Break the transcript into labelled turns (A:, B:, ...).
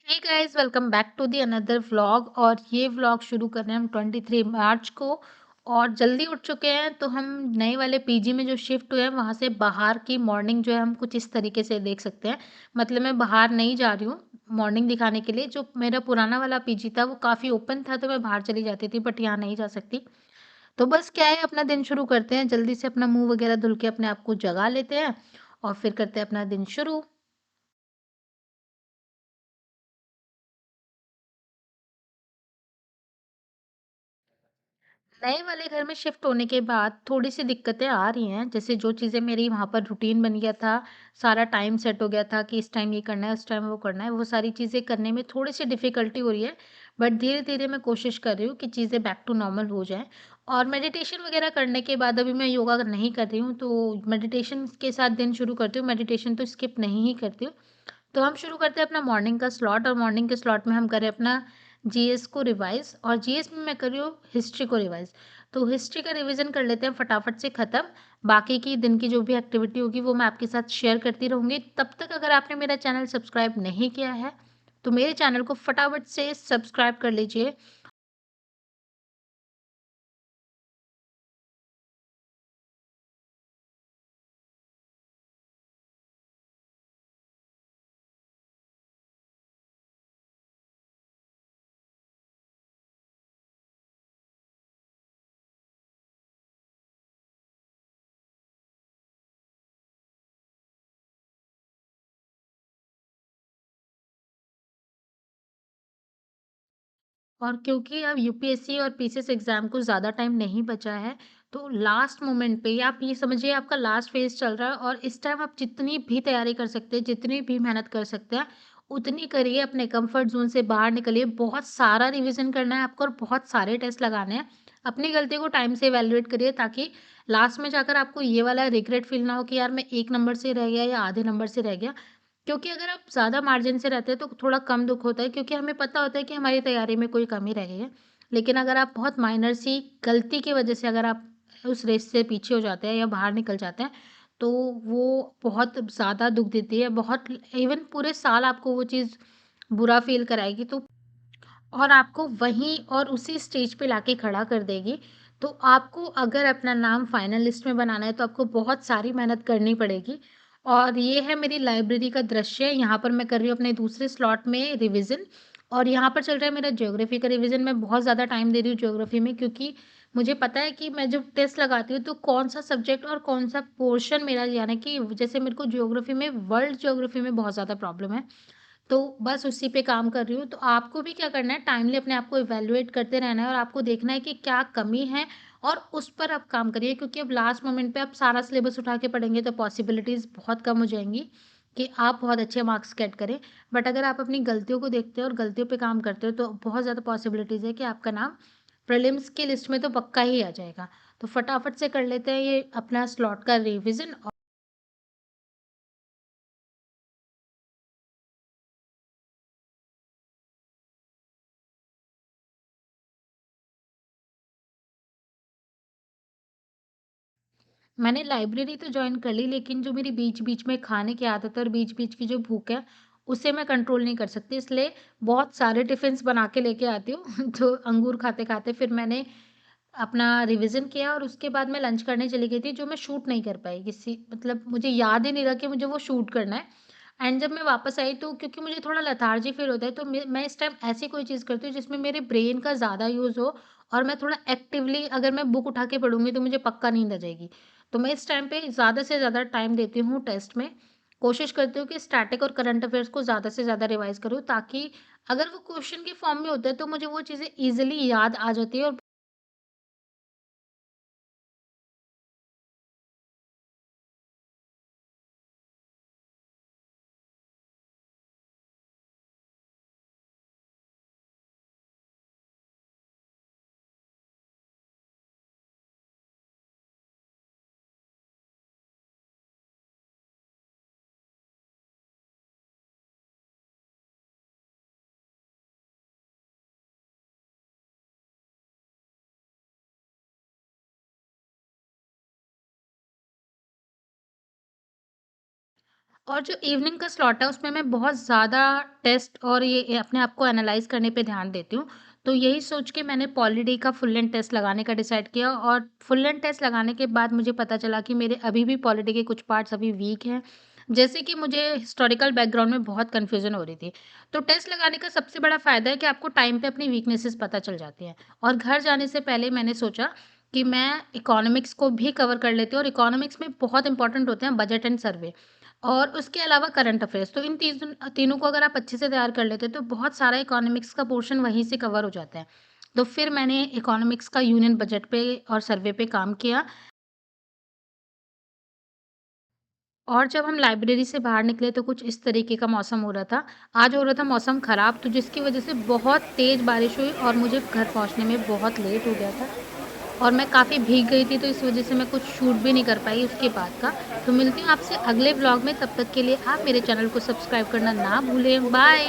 A: Hey guys, welcome back to the another vlog. और ये vlog शुरू कर रहे हैं हम 23 मार्च को। और जल्दी उठ चुके हैं तो हम नए वाले पीजी में जो शिफ्ट हुए हैं वहाँ से बाहर की मॉर्निंग जो है हम कुछ इस तरीके से देख सकते हैं। मतलब मैं बाहर नहीं जा रही हूँ मॉर्निंग दिखाने के लिए। जो मेरा पुराना वाला पीजी था वो काफ़ी ओपन था तो मैं बाहर चली जाती थी, बट यहाँ नहीं जा सकती। तो बस क्या है, अपना दिन शुरू करते हैं जल्दी से, अपना मुंह वगैरह धुल के अपने आप को जगा लेते हैं और फिर करते हैं अपना दिन शुरू। नए वाले घर में शिफ्ट होने के बाद थोड़ी-सी दिक्कतें आ रही हैं। जैसे जो चीज़ें मेरी वहाँ पर रूटीन बन गया था, सारा टाइम सेट हो गया था कि इस टाइम ये करना है, उस टाइम वो करना है, वो सारी चीज़ें करने में थोड़ी-सी डिफ़िकल्टी हो रही है। बट धीरे-धीरे मैं कोशिश कर रही हूँ कि चीज़ें बैक टू नॉर्मल हो जाएँ। और मेडिटेशन वगैरह करने के बाद, अभी मैं योगा नहीं कर रही हूँ, तो मेडिटेशन के साथ दिन शुरू करती हूँ। मेडिटेशन तो स्किप नहीं ही करती हूँ। तो हम शुरू करते हैं अपना मॉर्निंग का स्लॉट, और मॉर्निंग के स्लॉट में हम करें अपना जीएस को रिवाइज़, और जीएस में मैं कर रही हूँ हिस्ट्री को रिवाइज़। तो हिस्ट्री का रिवीजन कर लेते हैं फटाफट से ख़त्म। बाकी की दिन की जो भी एक्टिविटी होगी वो मैं आपके साथ शेयर करती रहूँगी। तब तक अगर आपने मेरा चैनल सब्सक्राइब नहीं किया है, तो मेरे चैनल को फटाफट से सब्सक्राइब कर लीजिए। और क्योंकि अब यूपीएससी और पीसीएस एग्ज़ाम को ज़्यादा टाइम नहीं बचा है, तो लास्ट मोमेंट पे, या आप ये समझिए आपका लास्ट फ़ेज़ चल रहा है, और इस टाइम आप जितनी भी तैयारी कर सकते हैं, जितनी भी मेहनत कर सकते हैं, उतनी करिए। अपने कम्फ़र्ट ज़ोन से बाहर निकलिए। बहुत सारा रिवीज़न करना है आपको और बहुत सारे टेस्ट लगाने हैं। अपनी गलती को टाइम से इवैल्यूएट करिए, ताकि लास्ट में जाकर आपको ये वाला रिग्रेट फ़ील ना हो कि यार मैं 1 नंबर से रह गया या आधे नंबर से रह गया। क्योंकि अगर आप ज़्यादा मार्जिन से रहते हैं तो थोड़ा कम दुःख होता है, क्योंकि हमें पता होता है कि हमारी तैयारी में कोई कमी रह गई है। लेकिन अगर आप बहुत माइनर सी गलती की वजह से अगर आप उस रेस से पीछे हो जाते हैं या बाहर निकल जाते हैं, तो वो बहुत ज़्यादा दुःख देती है। बहुत, इवन पूरे साल आपको वो चीज़ बुरा फ़ील कराएगी, तो और आपको वहीं और उसी स्टेज पे लाके खड़ा कर देगी। तो आपको अगर अपना नाम फाइनल लिस्ट में बनाना है, तो आपको बहुत सारी मेहनत करनी पड़ेगी। और ये है मेरी लाइब्रेरी का दृश्य। यहाँ पर मैं कर रही हूँ अपने दूसरे स्लॉट में रिवीजन, और यहाँ पर चल रहा है मेरा ज्योग्राफी का रिवीजन। मैं बहुत ज़्यादा टाइम दे रही हूँ ज्योग्राफी में, क्योंकि मुझे पता है कि मैं जब टेस्ट लगाती हूँ तो कौन सा सब्जेक्ट और कौन सा पोर्शन मेरा, यानी कि जैसे मेरे को ज्योग्राफी में, वर्ल्ड ज्योग्राफी में बहुत ज़्यादा प्रॉब्लम है। तो बस उसी पे काम कर रही हूँ। तो आपको भी क्या करना है, टाइमली अपने आप को इवैल्यूएट करते रहना है, और आपको देखना है कि क्या कमी है, और उस पर आप काम करिए। क्योंकि अब लास्ट मोमेंट पे आप सारा सिलेबस उठा के पढ़ेंगे तो पॉसिबिलिटीज़ बहुत कम हो जाएँगी कि आप बहुत अच्छे मार्क्स गेट करें। बट अगर आप अपनी गलतियों को देखते हो और गलतियों पे काम करते हो, तो बहुत ज़्यादा पॉसिबिलिटीज़ है कि आपका नाम प्रीलिम्स की लिस्ट में तो पक्का ही आ जाएगा। तो फटाफट से कर लेते हैं ये अपना स्लॉट का रिविज़न। मैंने लाइब्रेरी तो जॉइन कर ली, लेकिन जो मेरी बीच-बीच में खाने की आदत है और बीच-बीच की जो भूख है, उसे मैं कंट्रोल नहीं कर सकती। इसलिए बहुत सारे टिफ़िन्स बना के लेके आती हूँ। तो अंगूर खाते-खाते फिर मैंने अपना रिवीजन किया, और उसके बाद मैं लंच करने चली गई थी, जो मैं शूट नहीं कर पाई। किसी मतलब मुझे याद ही नहीं रहा कि मुझे वो शूट करना है। एंड जब मैं वापस आई, तो क्योंकि मुझे थोड़ा लेथार्जी फ़ील होता है, तो मैं इस टाइम ऐसी कोई चीज़ करती हूँ जिसमें मेरे ब्रेन का ज़्यादा यूज़ हो, और मैं थोड़ा एक्टिवली, अगर मैं बुक उठा के पढ़ूँगी तो मुझे पक्का नींद आ जाएगी। तो मैं इस टाइम पे ज़्यादा से ज़्यादा टाइम देती हूँ टेस्ट में। कोशिश करती हूँ कि स्टैटिक और करंट अफ़ेयर्स को ज़्यादा से ज़्यादा रिवाइज़ करूँ, ताकि अगर वो क्वेश्चन के फॉर्म में होता है तो मुझे वो चीज़ें ईज़िली याद आ जाती है। और और जो इवनिंग का स्लॉट है उसमें मैं बहुत ज़्यादा टेस्ट और ये अपने आप को एनालाइज़ करने पे ध्यान देती हूँ। तो यही सोच के मैंने पॉली-डी का फुल लेंथ टेस्ट लगाने का डिसाइड किया और फुल लेंथ टेस्ट लगाने के बाद मुझे पता चला कि मेरे अभी भी पॉली-डी के कुछ पार्ट्स अभी वीक हैं। जैसे कि मुझे हिस्टोरिकल बैकग्राउंड में बहुत कन्फ्यूज़न हो रही थी। तो टेस्ट लगाने का सबसे बड़ा फ़ायदा है कि आपको टाइम पे अपनी वीकनेसेस पता चल जाती हैं। और घर जाने से पहले मैंने सोचा कि मैं इकोनॉमिक्स को भी कवर कर लेती हूँ और इकोनॉमिक्स में बहुत इंपॉर्टेंट होते हैं बजट एंड सर्वे। और उसके अलावा करंट अफ़ेयर्स, तो इन तीनों को अगर आप अच्छे से तैयार कर लेते हैं, तो बहुत सारा इकोनॉमिक्स का पोर्शन वहीं से कवर हो जाता है। तो फिर मैंने इकोनॉमिक्स का यूनियन बजट पे और सर्वे पे काम किया और जब हम लाइब्रेरी से बाहर निकले तो कुछ इस तरीके का मौसम हो रहा था। आज हो रहा था मौसम ख़राब, तो जिसकी वज़ह से बहुत तेज़ बारिश हुई और मुझे घर पहुँचने में बहुत लेट हो गया था और मैं काफ़ी भीग गई थी, तो इस वज़ह से मैं कुछ शूट भी नहीं कर पाई उसके बाद का। तो मिलती हूँ आपसे अगले व्लॉग में, तब तक के लिए आप मेरे चैनल को सब्सक्राइब करना ना भूलें। बाय।